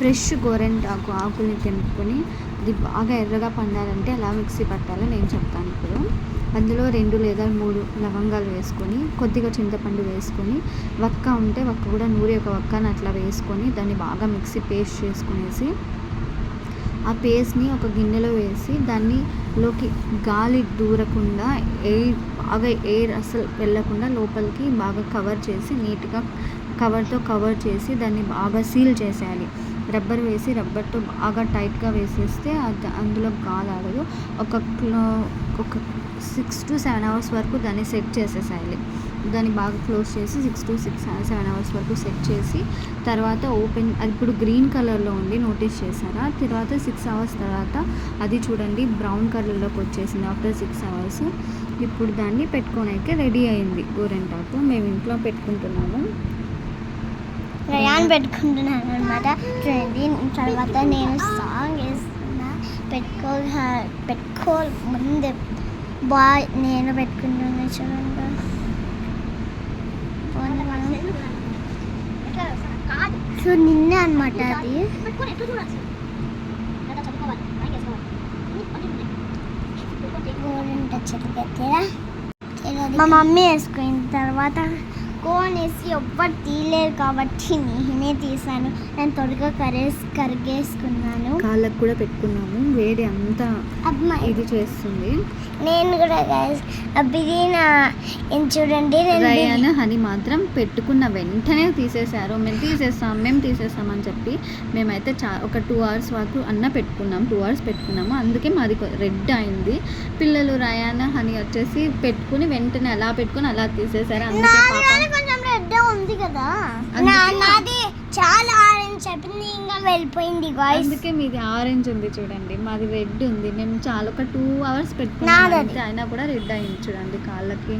Fresh గోరెంటాకు ఆకుల్ని తెంపుకొని అది బాగా ఎర్రగా పండాలంటే ఎలా మిక్సీ పట్టాలో నేను చెప్తాను ఇప్పుడు. అందులో 2 లేదా 3 లవంగాలు వేసుకొని, కొద్దిగా చింతపండు వేసుకొని, వక్క ఉంటే వక్క కూడా నూరి ఒక వక్కని అట్లా వేసుకొని దాన్ని బాగా మిక్సీ పేస్ట్ చేసుకునేసి, ఆ పేస్ట్ని ఒక గిన్నెలో వేసి దానిలోకి గాలి దూరకుండా బాగా ఎయిర్ అసలు వెళ్ళకుండా లోపలికి బాగా కవర్ చేసి నీట్గా కవర్తో కవర్ చేసి దాన్ని బాగా సీల్ చేసేయాలి. రబ్బర్ వేసి రబ్బర్తో బాగా టైట్గా వేసేస్తే అది అందులో గాలి ఆడదు. ఒక 6 to 7 hours వరకు దాన్ని సెట్ చేసేసేయాలి. దాన్ని బాగా క్లోజ్ చేసి 6 to 7 hours వరకు సెట్ చేసి తర్వాత ఓపెన్, అది ఇప్పుడు గ్రీన్ కలర్లో ఉంది, నోటీస్ చేశారా? తర్వాత 6 hours తర్వాత అది చూడండి బ్రౌన్ కలర్లోకి వచ్చేసింది ఆఫ్టర్ 6 hours. ఇప్పుడు దాన్ని పెట్టుకోనైతే రెడీ అయింది గోరెంటాకు. మేము ఇంట్లో పెట్టుకుంటున్నాము, రయాన్ పెట్టుకుంటున్నాను అనమాట. చూడండి తర్వాత నేను సాంగ్ వేస్తున్నా, పెట్టుకో ముందే బాయ్ నేను పెట్టుకుంటున్నా చూడండి. సో నిన్నే అనమాట అది. మా మమ్మీ వేసుకున్న తర్వాత కోన్ వేసి ఎవ్వరు తీయలేరు కాబట్టి నేనే తీసాను. నేను త్వరగా కరిగేసుకున్నాను. కాళ్ళకు కూడా పెట్టుకున్నాము, వేడి అంతా ఇది చేస్తుంది. నేను కూడా చూడండి రయాన్ హనీ మాత్రం పెట్టుకున్న వెంటనే తీసేశారు. మేము తీసేస్తాం అని చెప్పి మేమైతే ఒక 2 hours వరకు పెట్టుకున్నాము. 2 hours పెట్టుకున్నాము, అందుకే మాది రెడ్ అయింది. పిల్లలు రయాన్ హనీ వచ్చేసి పెట్టుకుని వెంటనే అలా పెట్టుకుని అలా తీసేశారు. అందుకే కొంచెం రెడ్ ఉంది కదా, నాది చాలా ఆరెంజ్ చెప్పింది ఇంకా వెళ్ళిపోయింది గాయ్స్. అందుకే మీది ఆరెంజ్ ఉంది చూడండి, మాది రెడ్ ఉంది. మేము చాలా ఒక 2 hours పెట్టుకున్నాం, అయినా కూడా రెడ్ అయింది చూడండి కాళ్ళకి.